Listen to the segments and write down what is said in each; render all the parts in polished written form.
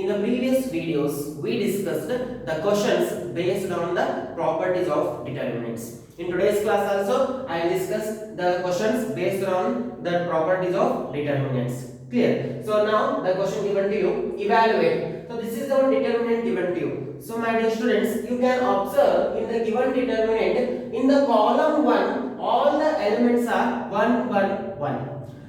In the previous videos, we discussed the questions based on the properties of determinants. In today's class also, I will discuss the questions based on the properties of determinants. Clear? So now the question given to you, evaluate. So this is the determinant given to you. So my dear students, you can observe in the given determinant, in the column 1, all the elements are 1, 1, 1.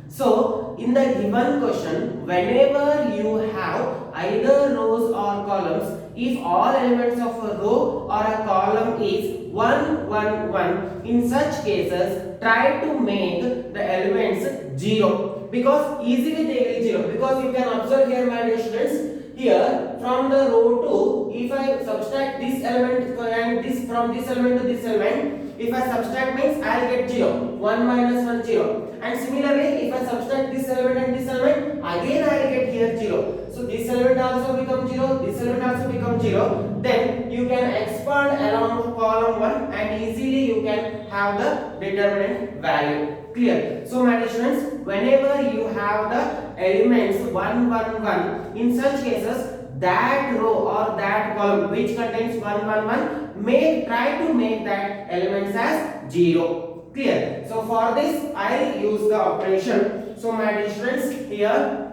So, in the given question, whenever you have either rows or columns, if all elements of a row or a column is 1, 1, 1, in such cases, try to make the elements 0. Because easily they will 0. Because you can observe here, my dear students, here from the row 2, if I subtract this element and this from this element to this element, if I subtract means I will get 0. 1 minus 1 0. And similarly, if I subtract this element and this element, again I will get here 0. So this element also becomes 0, this element also becomes 0. Then you can expand along column 1 and easily you can have the determinant value. Clear? So my dear students, whenever you have the elements 1, 1, 1, in such cases, that row or that column which contains 1, 1, 1, try to make that elements as 0. Clear? So for this, I use the operation. So my dear students, here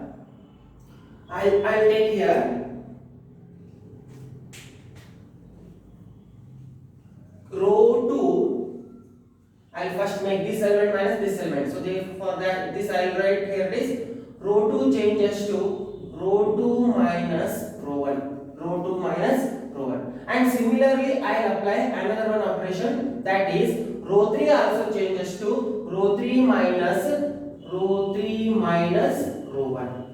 I'll take here row 2. I'll first make this element minus this element. So therefore that this I'll write here is row 2 changes to row 2 minus row 1. Row 2 minus row 1. And similarly, I'll apply another one operation, that is row 3 also changes to row 3 minus row 1.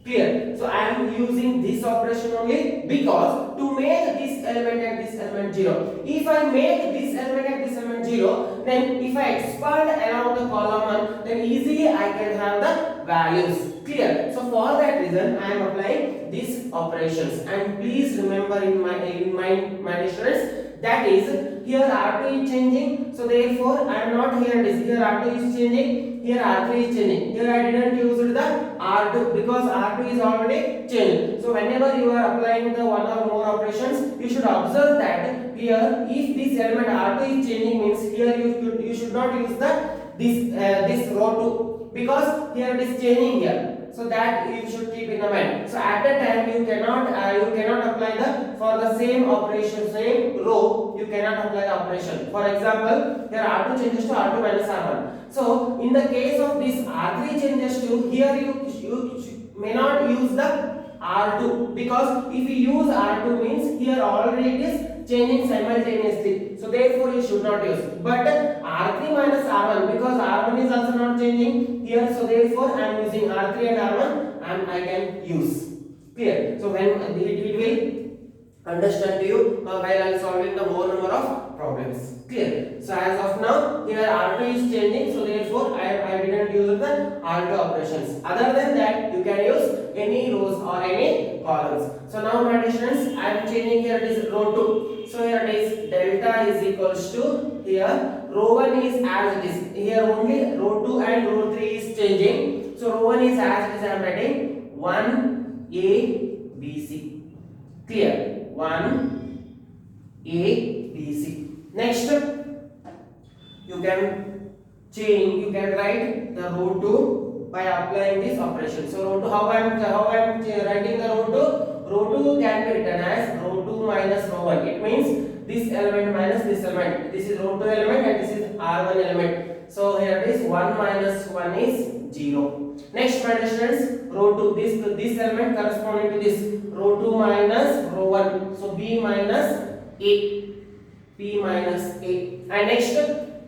Clear? So I am using this operation only because to make this element and this element 0. If I make this element and this element 0, then if I expand along the column 1, then easily I can have the values. Clear? So for that reason, I am applying these operations. And please remember in my students, that is here R2 is changing. So therefore I am not here. Here R2 is changing. Here R3 is changing. Here I didn't use the R2 because R2 is already changed. So whenever you are applying the one or more operations, you should observe that here if this element R2 is changing means here you should not use this row 2 because here it is changing here. So that you should keep in mind. So at that time you cannot apply for the same operation, same row, you cannot apply the operation. For example, here R2 changes to R2 minus R1. So in the case of this R3 changes to, here you may not use the R2 because if you use R2 means here already it is changing simultaneously. So therefore you should not use. But R3 minus R1 because R1 is also not changing here. So therefore I am using R3 and R1 and I can use. Clear? So when it will understand to you while I am solving the more number of problems. Clear? So as of now here R2 is changing, so therefore I didn't use the R2 operations. Other than that you can use any rows or any columns. So now my dear students, I am changing here it is row 2. So here it is delta is equals to here row 1 is as it is. Here only row 2 and row 3 is changing. So row 1 is as it is. I am writing 1 A B C. Clear? 1 A B C. Next, you can write the row 2 by applying this operation. So row 2, how I am writing the row 2? Row 2 can be written as row 2 minus row 1. It means this element minus this element. This is row 2 element and this is R1 element. So here it is 1 minus 1 is 0. Next, my dear students, row 2, this element corresponding to this row 2 minus row 1. So B minus A. P minus A. And next,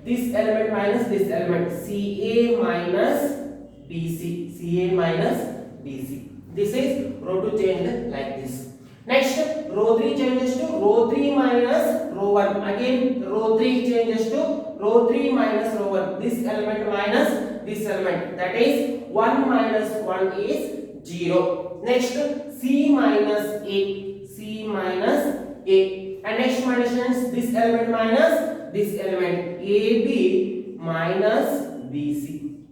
this element minus this element, CA minus BC. CA minus BC. This is row 2 changed like this. Next, row 3 changes to row 3 minus row 1. Again, row 3 changes to row 3 minus row 1. This element minus this element. That is 1 minus 1 is 0. Next, C minus A. C minus A. And next, my students, this element minus this element, AB minus BC.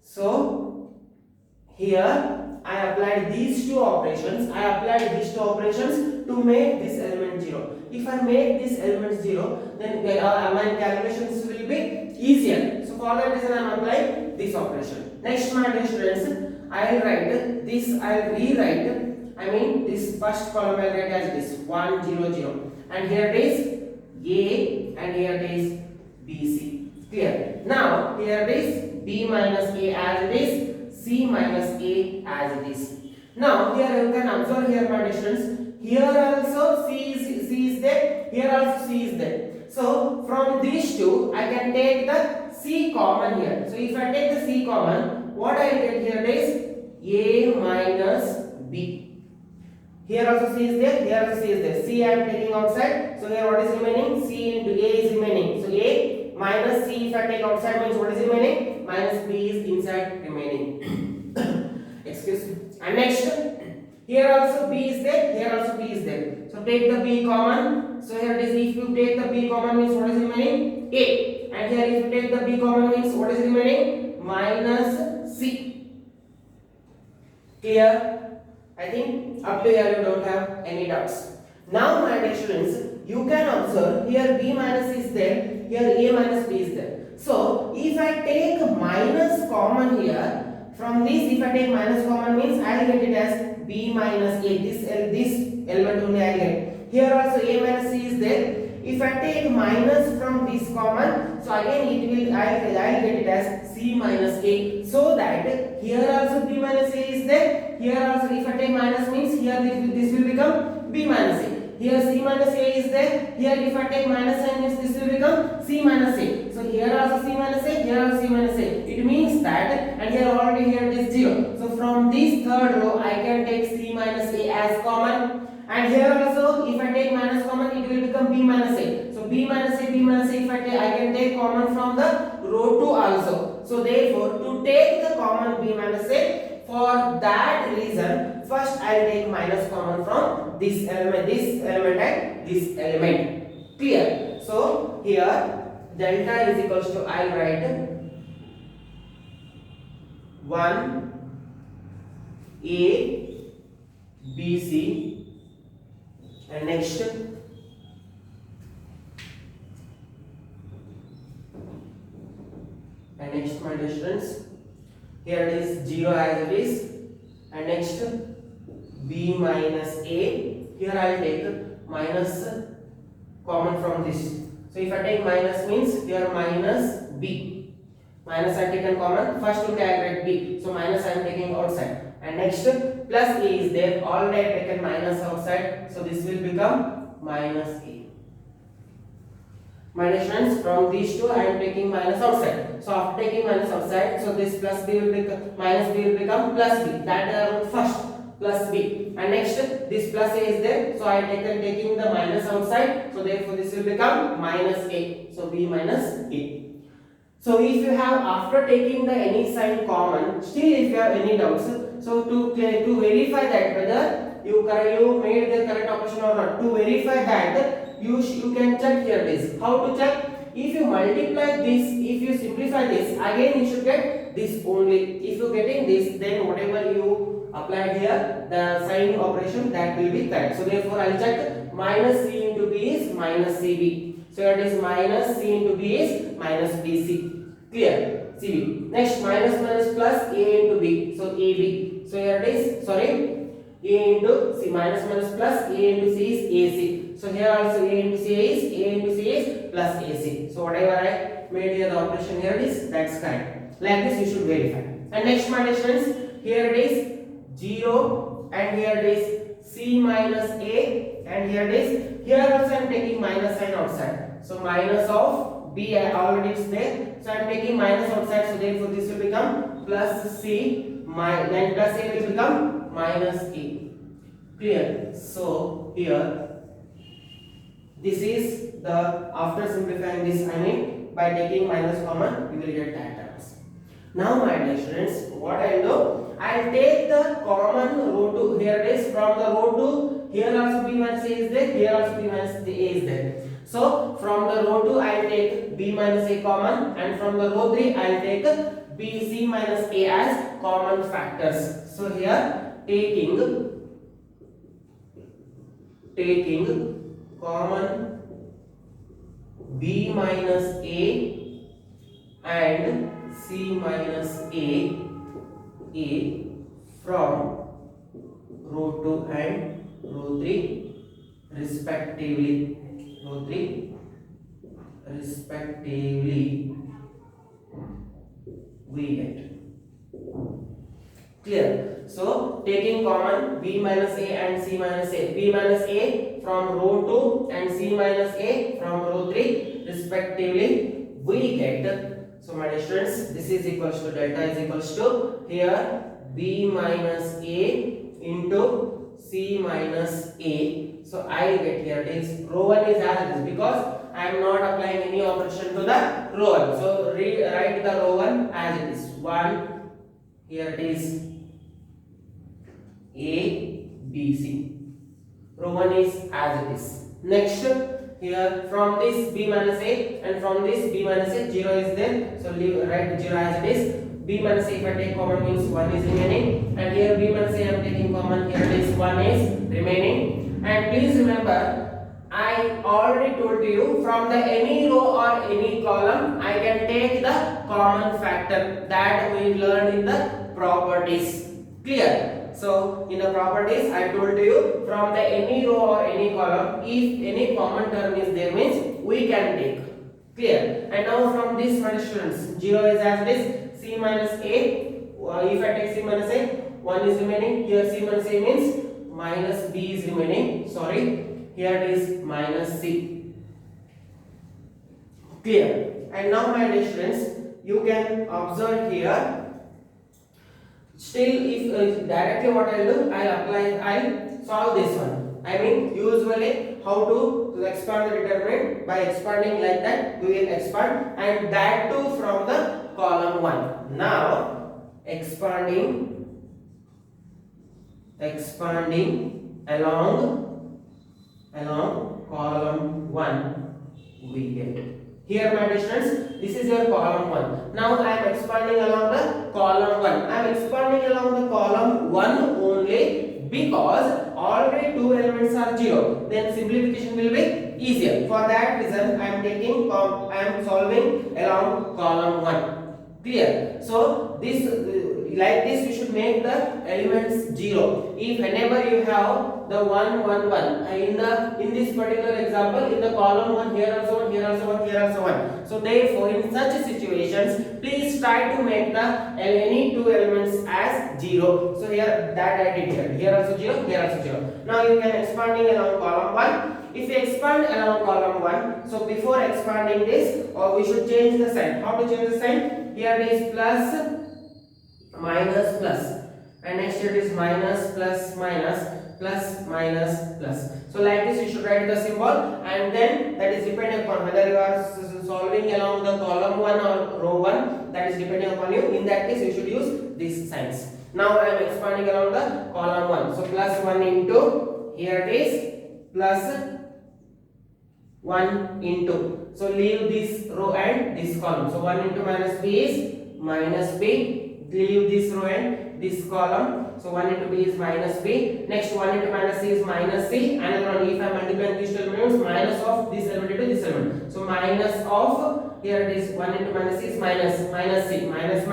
So here I applied these two operations. To make this element 0. If I make this element 0, then my calculations will be easier. So for that reason I am applying this operation. Next, my dear students, I will write this. I will rewrite. I mean this first column I will write as this 1 0 0, and here it is A and here it is BC. Clear? Now here it is B minus A as it is, C minus A as it is. Now here you can observe here my distance. Here also C is there. Here also C is there. So from these two I can take the C common here. So if I take the C common, what I get here is A minus B. Here also C is there. Here also C is there. C I am taking outside. So here what is remaining? C into A is remaining. So A minus C if I take outside means what is remaining? Minus B is inside remaining. Excuse me. And next, here also B is there. Here also B is there. So take the B common. So here it is. If you take the B common means what is remaining? A. And here if you take the B common means what is remaining? Minus C. Clear? I think up to here you don't have any doubts. Now my dear students, you can observe here B minus is there, here A minus B is there. So if I take minus common here, from this if I take minus common means I will get it as B minus A. This element only I get. Here also A minus C is there. If I take minus from this common, so again it will I will get it as C minus A. So that here also B minus A is there. Here also if I take minus means here this will become B minus A. Here C minus A is there. Here if I take minus sign means this will become C minus A. So here also C minus A, here also C minus A. It means that, and here already here it is 0. So from this third row I can take C minus A as common. And here also if I take minus common it will become B minus A. So B minus A if I can take common from the row 2 also. So therefore to take the common B minus A, for that reason first I will take minus common from this element and this element. Clear? So here delta is equals to I will write 1 A B C. And next, my dear students, here it is 0 as it is, and next B minus A. Here I will take minus common from this. So if I take minus means here minus B. Minus I taken common. First to calculate B. So minus I am taking outside. And next plus A is there. Already I taken minus outside. So this will become minus A. My dear friends, from these two I am taking minus outside. So after taking minus outside, so this plus B will become minus B will become plus B. That first plus B. And next this plus A is there. So I am taking the minus outside. So therefore this will become minus A. So B minus A. So if you have after taking the any sign common, still if you have any doubts, so to verify that whether you made the correct operation or not, to verify that you can check here this. How to check? If you multiply this, if you simplify this, again you should get this only. If you getting this, then whatever you applied here, the sign operation that will be correct. So therefore I will check minus C into B is minus CB. So it is minus C into B is minus BC. Clear? CB. Next minus plus A into B. So AB. So here it is, sorry, A into C. Minus plus A into C is AC. So here also A into C is plus AC. So whatever I made here the operation here it is, that's correct. Like this you should verify. And next my dear friends, here it is 0 and here it is C minus A and here it is, here also I am taking minus sign outside. So minus of B already is there. So I am taking minus outside. So therefore this will become plus C. Then plus A will become minus A. Clear? So here this is the, after simplifying this, I mean by taking minus common you will get that terms. Now my dear students, what I will do, I will take the common row 2. Here it is, from the row 2, here also B minus A is there, here also B minus A is there. So from the row 2 I will take B minus A common, and from the row 3 I will take B C minus A as common factors. So here taking common b minus a and c minus a from row 2 and row 3 respectively. We get. Clear? So taking common b minus a and c minus a, b minus a from row 2 and c minus a from row 3 respectively, we get. So my dear students, this is equals to delta is equals to here b minus a into c minus a. So I get here it is row 1 is as it is because I am not applying any operation to the row 1. So write the row 1 as it is. 1, here it is A, B, C. Row 1 is as it is. Next, here from this b minus a and from this b minus a 0 is there. So write 0 as it is. B minus a if I take common means 1 is remaining, and here b minus a I am taking common, here it is 1 is remaining. And please remember, I already told you from the any row or any column I can take the common factor that we learned in the properties. Clear? So in the properties I told you from the any row or any column if any common term is there means we can take. Clear? And now from this, my students, 0 is as it is, c minus a, if I take c minus a, 1 is remaining, here c minus a means minus b is remaining, sorry, here it is minus c. Clear? And now my dear students, you can observe here, still if directly what I will do, I'll solve this one. I mean usually how to expand the determinant, by expanding like that we will expand, and that too from the column 1. Now expanding along column 1 we get. Here my dear students, this is your column 1. Now I am expanding along the column 1. I am expanding along the column 1 only because already 2 elements are 0. Then simplification will be easier. For that reason I am solving along column 1. Clear? So this like this we should make the elements 0. If whenever you have the 1 1 1 in this particular example, in the column 1 here also 1, here also 1, here also 1. So therefore in such situations please try to make the any 2 elements as 0. So here that I did here also 0, here also 0. Now you can expanding along column 1. If you expand along column 1, so before expanding this, we should change the sign. How to change the sign? Here it is plus minus plus, and next here it is minus plus minus plus minus plus. So like this you should write the symbol, and then that is depending upon whether you are solving along the column 1 or row 1, that is depending upon you. In that case you should use these signs. Now I am expanding along the column 1. So plus 1 into, here it is plus 1 into. So leave this row and this column. So 1 into minus b is minus b. Leave this row and this column. So 1 into b is minus b. Next 1 into minus c is minus c. Another one, if I multiply these two elements, minus of this element into this element. So minus of, here it is 1 into minus c is minus c, minus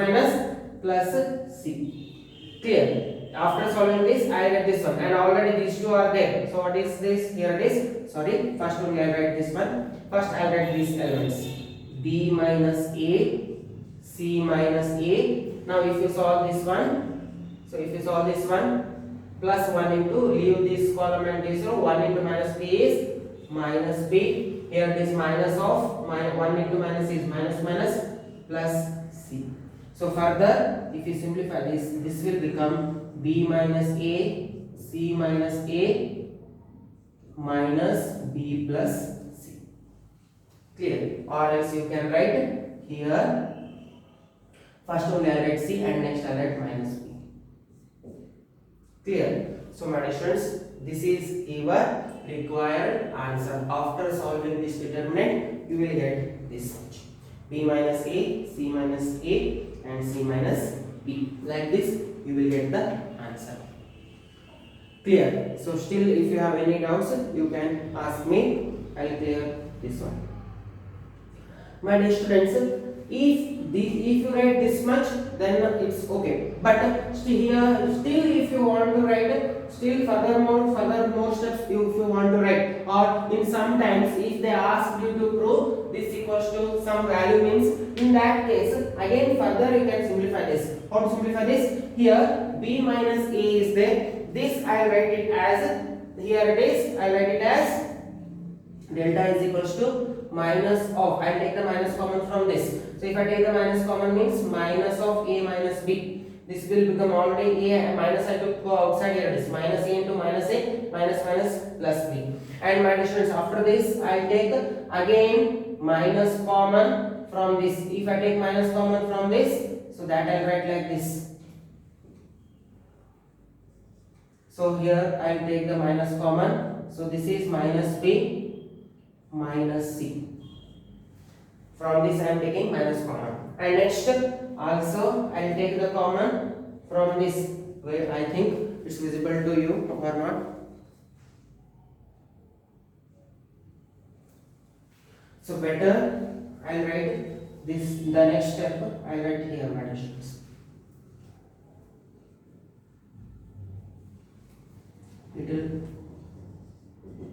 plus c. Clear? After solving this, I get this one, and already these two are there. So what is this? Here it is. Sorry, first one I will write this one. First I will write these elements: b minus a, c minus a. Now if you solve this one, so if you solve this one, plus 1 into, leave this column and this row, 1 into minus b is minus b. Here it is minus of 1 into minus is minus plus c. So further, if you simplify this, this will become b minus a, c minus a, minus b plus c. Clear? Or else you can write here, first only I will write c and next I will write minus b. Clear? So my dear students, this is your required answer. After solving this determinant, you will get this much: b minus a, c minus a and c minus b. Like this you will get the answer. Clear? So still if you have any doubts, you can ask me. I'll clear this one. My dear students, if you write this much, then it's okay. But still if you want to write, still further more steps if you want to write, or in sometimes if they ask you to prove this equals to some value means, in that case again further you can simplify this. How to simplify this? Here b minus a is there. This I write it as, here it is, I write it as delta is equals to minus of, I take the minus common from this. So if I take the minus common means minus of a minus b. This will become already a minus, I took outside, here it is minus a into minus a, minus plus b. And my students, after this I take again minus common from this. If I take minus common from this, so that I write like this. So here I take the minus common. So this is minus b minus c. From this I am taking minus common. And next also I will take the common from this. Where I think it's visible to you or not. So better I will write this, the next step I will write here, my students. Little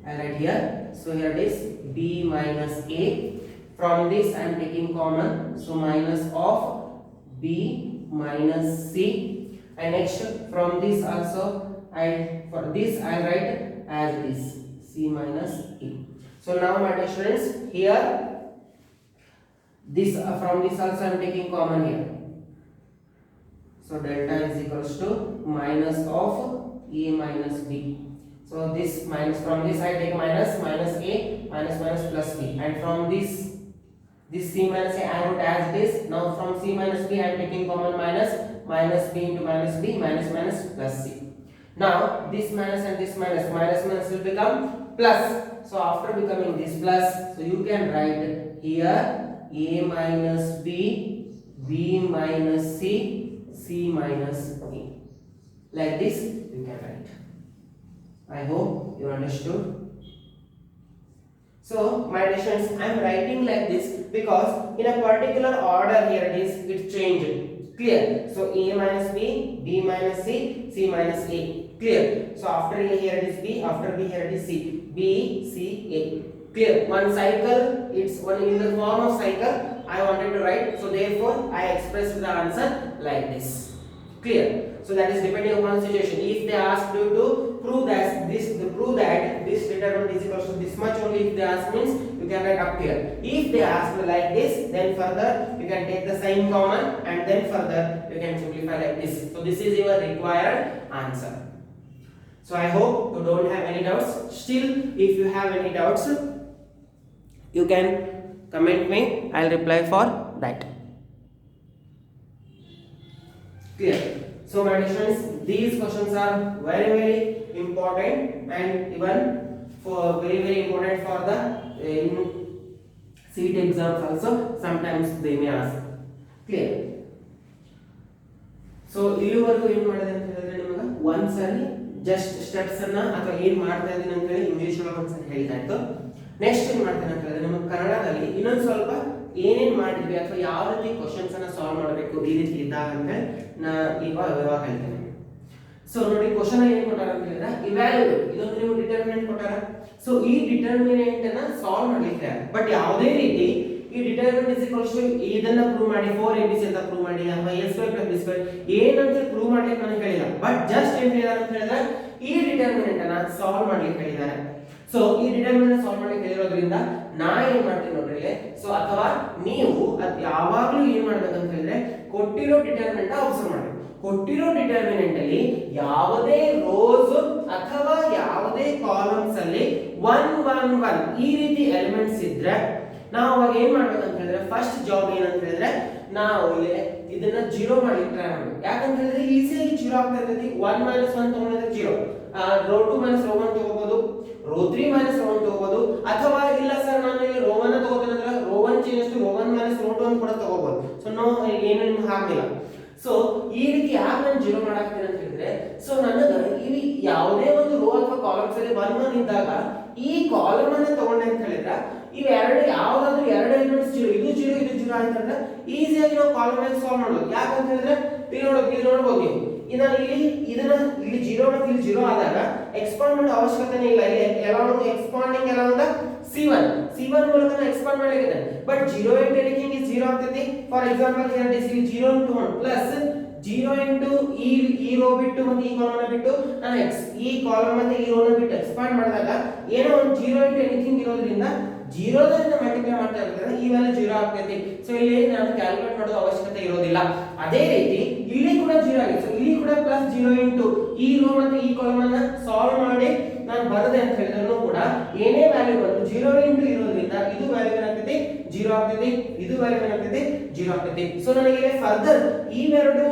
I write here. So here it is b minus a. From this I am taking common. So minus of b minus c. And next from this also for this I write as it is c minus e. So now my dear students, here this from this also I am taking common here. So delta is equals to minus of a minus b. So this minus, from this I take minus a minus plus b, and from this c minus a I wrote as it is. Now from c minus b I am taking common minus b into minus b minus plus c. Now this minus and this minus will become plus. So after becoming this plus, so you can write here a minus b minus c minus e. Like this you can write. I hope you understood. So my dear students, I am writing like this because in a particular order here it changed. Clear? So a minus b minus c minus a. Clear? So after a here it is b, after b here it is c. b, c, a. Clear? One cycle, it's one in the form of cycle I wanted to write. So therefore I expressed the answer like this. Clear? So that is depending upon the situation. If they ask you to prove that this determinant is equal to this much only, if they ask means you can write up here. If they ask like this, then further you can take the sign common and then further you can simplify like this. So this is your required answer. So I hope you don't have any doubts. Still, if you have any doubts, you can comment me. I'll reply for that. Clear? So my dear students, these questions are very important, and even for very important for the in CET exams also. Sometimes they may ask. Clear? So ಇಲ್ಲಿವರೆಗೂ ಏನು ಮಾಡಿದೆ ಅಂತ ಹೇಳಿದ್ರೆ ನಿಮಗೆ ಒಂದ್ಸರಿ just steps ಅನ್ನ ಅಥವಾ ಏನು ಮಾಡ್ತಾ ಇದ್ದೀನಿ ಅಂತ ಹೇಳಿ ಇಂಗ್ಲಿಷ್ ಒಳಗೆ ಒಂದ್ಸರಿ ಹೇಳಿದಾಯ್ತು. ನೆಕ್ಸ್ಟ್ ಏನು ಮಾಡ್ತೇನೆ ಅಂತ ಹೇಳಿದ್ರೆ ನಿಮಗೆ ಕನ್ನಡದಲ್ಲಿ ಇನ್ನೊಂದು ಸ್ವಲ್ಪ ಏನೇನು ಮಾಡಿದ್ವಿ ಅಥವಾ ಯಾವ ರೀತಿ ಕ್ವಶನ್ಸ್ ಅನ್ನ ಸಾಲ್ವ್ ಮಾಡಬೇಕು ಈ ರೀತಿ ಇದ್ದಾಗ ಅಂತ ನಾ ಇವಾಗ ಹೇಳ್ತೇನೆ. ಸೊ ನೋಡಿ ಕ್ವಶನ್ ಅಲ್ಲಿ ಏನು ಕೊಟ್ಟಾರ ಅಂತ ಹೇಳಿದ್ರೆ ಇವ್ಯಾಲ್ಯೂಯೇಟ್, ಇದೊಂದು ನೀವು ಡಿಟರ್ಮಿನೆಂಟ್ ಕೊಟ್ಟಾರ. ಸೊ ಈ ಡಿಟರ್ಮಿನೆಂಟ್ ಅನ್ನ ಸಾಲ್ವ್ ಮಾಡ್ಲಿಕ್ಕೆ ಬಟ್ ಯಾವುದೇ ರೀತಿ ಈ ಡಿಟರ್ಮಿನೆಂಟ್ ಇಸ್ ಈಕ್ವಲ್ಸ್ ಟು ಇದನ್ನ ಪ್ರೂವ್ ಮಾಡಿ 4abc ಅಂತ ಪ್ರೂವ್ ಮಾಡಿ ಅಥವಾ a² + b² ಏನಂತ ಪ್ರೂವ್ ಮಾಡ್ಲಿಕ್ಕೆ ನನಗೆ ಹೇಳಿಲ್ಲ. ಬಟ್ ಜಸ್ಟ್ ಏನು ಹೇಳಿದಾರೆ ಅಂತ ಹೇಳಿದ್ರೆ ಈ ಡಿಟರ್ಮಿನೆಂಟ್ ಅನ್ನ ಸಾಲ್ವ್ ಮಾಡ್ಲಿಕ್ಕೆ ಹೇಳಿದ್ದಾರೆ. ಸೊ ಈ ಡಿಟರ್ಮಿನೆಂಟ್ ಸಾಲ್ವ್ ಮಾಡ್ಲಿಕ್ಕೆ ಹೇಳಿರೋದ್ರಿಂದ ನಾ ಏನ್ ಮಾಡ್ತೀನಿ ನೋಡ್ರಿ. ಸೊ ಅಥವಾ ನೀವು ಯಾವಾಗಲೂ ಏನ್ ಮಾಡ್ಬೇಕಂತ ಹೇಳಿದ್ರೆ ಕೊಟ್ಟಿರೋ ಡಿಟರ್ಮಿನೆಂಟ್ ಅಬ್ಸರ್ವ್ ಮಾಡಿ. ಕೊಟ್ಟಿರೋ ಡಿಟರ್ಮಿನೆಂಟ್ ಅಲ್ಲಿ ಯಾವುದೇ ರೋಸ್ ಅಥವಾ ಯಾವುದೇ ಕಾಲಮ್ಸ್ ಅಲ್ಲಿ 1 1 1 ಈ ರೀತಿ ಎಲಿಮೆಂಟ್ಸ್ ಇದ್ರೆ ನಾವು ಅವಾಗ ಏನ್ ಮಾಡ್ಬೇಕಂತ ಹೇಳಿದ್ರೆ ಫಸ್ಟ್ ಜಾಬ್ ಏನಂತ ಹೇಳಿದ್ರೆ ನಾವು ಇದನ್ನ 0 ಮಾಡ್ಲಿಕ್ಕೆ ಟ್ರೈ ಮಾಡ್ಬೇಕು. ಯಾಕಂತ ಹೇಳಿದ್ರೆ ಈಸಿಯಾಗಿ 0 ಆಗ್ತಾ ಇರ್ತೈತಿ. 1 - 1 ತಗೊಂಡ್ರೆ 0, ರೋ 2 - ರೋ 1 ತಗೋಬಹುದು, ರೋ 3 - ರೋ 1 ತಗೋಬಹುದು, ಅಥವಾ ಇಲ್ಲ ಸರ್ ನಾನು ಇಲ್ಲಿ ರೋ 1 ತಗೋತೀನಿ ಅಂದ್ರೆ row 1 change to row 1 - row 2 ಅಂತ ಕೂಡ ತಗೋಬಹುದು. ಸೊ ನೋ ಏನು ನಿಮ್ಗೆ ಹಾಗಿಲ್ಲ. ಸೊ ಈ ರೀತಿ ಯಾಕೆ ನಾನು ಜೀರೋ ಮಾಡಾಕ್ತೀನಿ ಅಂತ ಹೇಳಿದ್ರೆ, ಸೊ ನನಗೆ ಇಲ್ಲಿ ಯಾವುದೇ ಒಂದು ರೋ ಅಥವಾ ಕಾಲಮ್ಸ್ ಅಲ್ಲಿ 1 1 ಇದ್ದಾಗ ಈ ಕಾಲಮ್ ಅನ್ನ ತಗೊಂಡೆ ಅಂತ ಹೇಳಿದ್ರೆ ಇವೆರಡು ಯಾವ್ದಾದ್ರು ಎರಡು ಎಲಿಮೆಂಟ್ಸ್ ಜೀರೋ, ಇದು ಜೀರೋ ಇದು ಜೀರೋ ಅಂತಂದ್ರೆ ಈಸಿಯಾಗಿ ನಾವು ಕಾಲಮ್ ಅನ್ನು ಸಾಲ್ವ್ ಮಾಡಬಹುದು. ಯಾಕಂತ ಹೇಳಿದ್ರೆ ಇಲ್ಲಿ ನೋಡಬಹುದು ನೀವು ಇಲ್ಲಿ ಜೀರೋ ಮತ್ತು ಇಲ್ಲಿ ಜೀರೋ ಆದಾಗ ಎಕ್ಸ್ಪಾಂಡ್ ಮಾಡೋ ಅವಶ್ಯಕತೆನೇ ಇಲ್ಲ. ಇಲ್ಲಿ along expanding along the C1 ಮೂಲಕ ನಾನು ಎಕ್ಸ್ಪಾಂಡ್ ಮಾಡಲಿಕ್ಕೆ, ಬಟ್ 0 into anything is 0 ಆಗ್ತೈತಿ. For example here this is 0 into 1 plus 0 into ಈ ರೋ ಬಿಟ್ಟು ಮತ್ತು ಈ ಕಾಲಮ್ ಬಿಟ್ಟು ನಾನು ಈ ಕಾಲಮ್ ಮತ್ತೆ ಈ ರೋ ನ ಬಿಟ್ಟು ಎಕ್ಸ್ಪಾಂಡ್ ಮಾಡಿದಾಗ ಏನೋ ಒಂದು 0 into anything ಇರೋದ್ರಿಂದ 0 ದಿಂದ ಮಲ್ಟಿಪ್ಲೈ ಮಾಡ್ತಾ ಇರ್ತದೆ, ಈ ವ್ಯಾಲ್ಯೂ 0 ಆಗ್ತೈತಿ. ಸೊ ಇಲ್ಲಿ ನಾನು ಕ್ಯಾಲ್ಕುಲೇಟ್ ಮಾಡೋ ಅವಶ್ಯಕತೆ ಇರೋದಿಲ್ಲ. ಅದೇ ರೀತಿ ಇಲ್ಲಿ ಕೂಡ 0 ಆಗಿದೆ. ಸೊ ಇಲ್ಲಿ ಕೂಡ ಪ್ಲಸ್ 0 ಇಂಟು ಈ ರೋ ಮತ್ತೆ ಈ ಕಾಲಮ್ ಅನ್ನ ಸಾಲ್ವ್ ಮಾಡಿ ನಾನು ಬರದೆ ಅಂತ ಹೇಳಿದ್ರು ಕೂಡ ಏನೇ ವ್ಯಾಲ್ಯೂ ಬಂತು 0 ಇಂಟು ಇರೋದ್ರಿಂದ ಇದು ವ್ಯಾಲ್ಯೂ ಏನಾಗ್ತೈತಿ 0 ಆಗ್ತೈತಿ, ಇದು ವ್ಯಾಲ್ಯೂ ಏನಾಗ್ತೈತಿ 0 ಆಗ್ತೈತಿ. ಸೊ ನನಗೆ ಫರ್ದರ್ ಇವೆರಡು